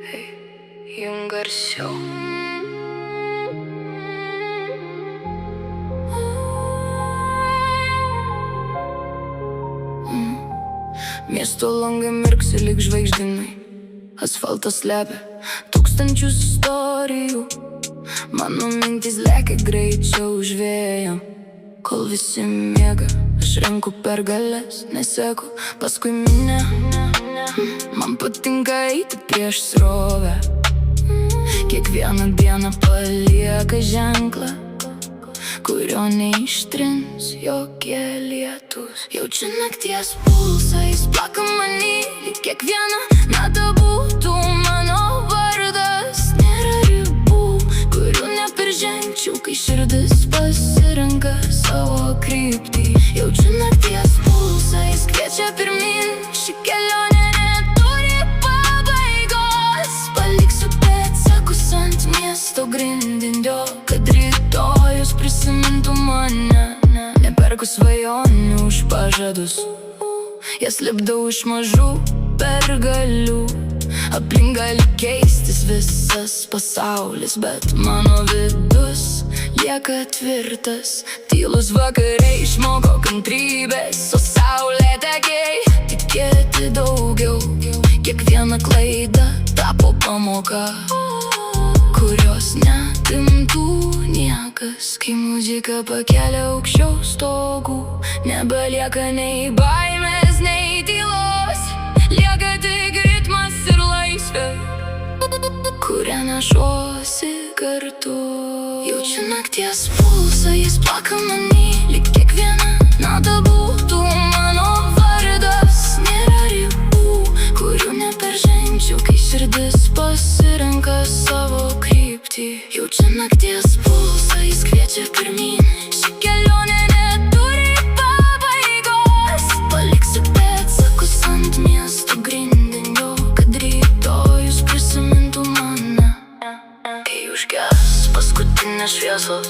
Jum garsiau. Miesto langai mirksi lyg žvaigždynai, asfaltas slepia tūkstančius istorijų. Mano mintys lekia greičiau už vėją. Kol visi miega, aš renku pergales, neseku paskui minią. Man patinka eiti prieš srovę, kiekvieną dieną palieka ženklą, kurio neištrins jokie lietus. Jaučiu nakties pulsą, jis plaka manį, lyg kiekviena nata būtų mano vardas. Nėra ribų, kurių neperžengčiau, kai širdis pasirenka savo kryptį. Jaučiu nakties pulsą, jis kviečia pirmin, ši kelionė neturi pabaigos. Paliksiu pėdsakus ant miesto grindinio, kad rytojus prisimintų mane. Neperku svajonių už pažadus, jas lipdau iš mažų pergalių. Aplink gali keistis visas pasaulis, bet mano vidus lieka tvirtas. Tylus vakare išmoko kantrybės, o saulė tekėjo tikėti daugiau. Kiekviena klaida tapo pamoka, kurios neatimtų niekas. Kai muzika pakelia aukščiau stogų, nebelieka nei baimės, nei tylos. Lieka tik ritmas ir laisvė, kurią nešuosi kartu. Jaučiu nakties pulsą, jis plaka manį, lyg kiekviena nata būtų mano vardas. Nėra ribų, kurių neperžengčiau, kai širdis pasirenka savo kryptį. Jaučiu nakties pulsą, jis kviečia pirmin, ši kelionė neturi pabaigos. Paliksiu pėdsakus ant miesto grindinio, kad rytojus prisimintų mane. Kai užges paskutinės šviesos,